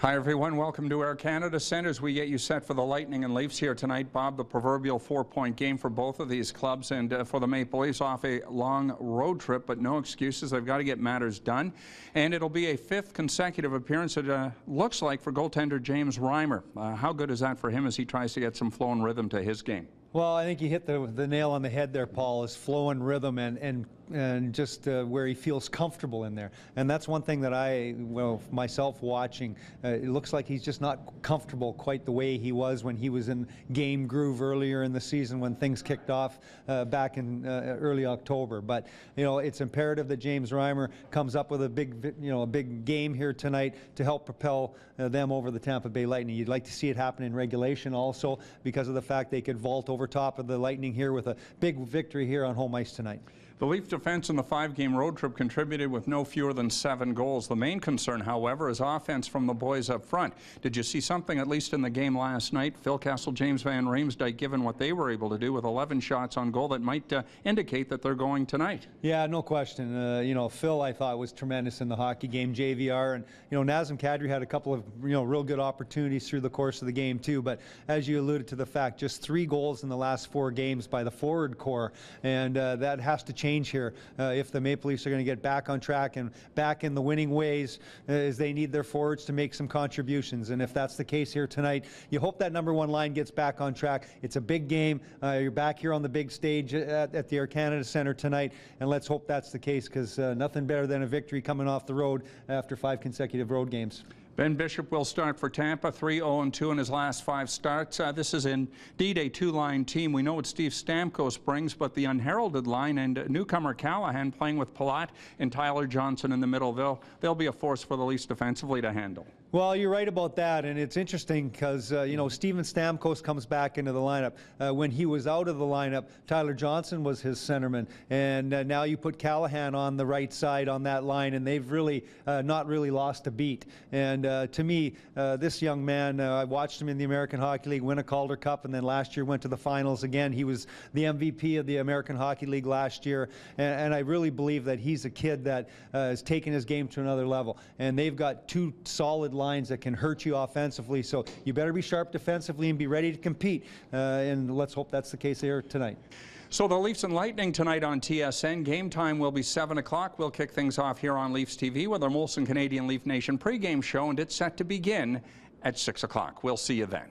Hi everyone, welcome to Air Canada Centres. We get you set for the Lightning and Leafs here tonight. Bob, the proverbial 4-point game for both of these clubs, and for the Maple Leafs off a long road trip, but no excuses. They've got to get matters done, and it'll be a fifth consecutive appearance, it looks like, for goaltender James Reimer. How good is that for him as he tries to get some flow and rhythm to his game? Well, I think you hit the nail on the head there, Paul, is flow and rhythm and just where he feels comfortable in there. And that's one thing that myself watching, it looks like he's just not comfortable quite the way he was when he was in game groove earlier in the season when things kicked off back in early October. But, it's imperative that James Reimer comes up with a big game here tonight to help propel them over the Tampa Bay Lightning. You'd like to see it happen in regulation also because of the fact they could vault over top of the Lightning here with a big victory here on home ice tonight. The Leaf defense in the 5-game road trip contributed with no fewer than 7 goals. The main concern, however, is offense from the boys up front. Did you see something, at least in the game last night? Phil Kessel, James Van Riemsdyk, given what they were able to do with 11 shots on goal, that might indicate that they're going tonight. Yeah, no question. Phil, I thought, was tremendous in the hockey game. JVR and, Nazem Kadri had a couple of, real good opportunities through the course of the game, too. But as you alluded to the fact, just 3 goals in the last 4 games by the forward core, and that has to change here if the Maple Leafs are going to get back on track and back in the winning ways, as they need their forwards to make some contributions. And if that's the case here tonight, you hope that number 1 line gets back on track. It's a big game. You're back here on the big stage at the Air Canada Centre tonight, and let's hope that's the case, because nothing better than a victory coming off the road after 5 consecutive road games. Ben Bishop will start for Tampa, 3-0-2 in his last 5 starts. This is indeed a 2-line team. We know what Steve Stamkos brings, but the unheralded line and newcomer Callahan playing with Palat and Tyler Johnson in the middle, they'll be a force for the Leafs defensively to handle. Well, you're right about that, and it's interesting because, Steven Stamkos comes back into the lineup. When he was out of the lineup, Tyler Johnson was his centerman, and now you put Callahan on the right side on that line, and they've really not really lost a beat. And to me, this young man, I watched him in the American Hockey League win a Calder Cup, and then last year went to the finals again. He was the MVP of the American Hockey League last year, and I really believe that he's a kid that has taken his game to another level. And they've got 2 solid lines that can hurt you offensively, so you better be sharp defensively and be ready to compete, and let's hope that's the case here tonight. So the Leafs and Lightning tonight on TSN. Game time will be 7 o'clock. We'll kick things off here on Leafs TV with our Molson Canadian Leaf Nation pregame show, and it's set to begin at 6 o'clock. We'll see you then.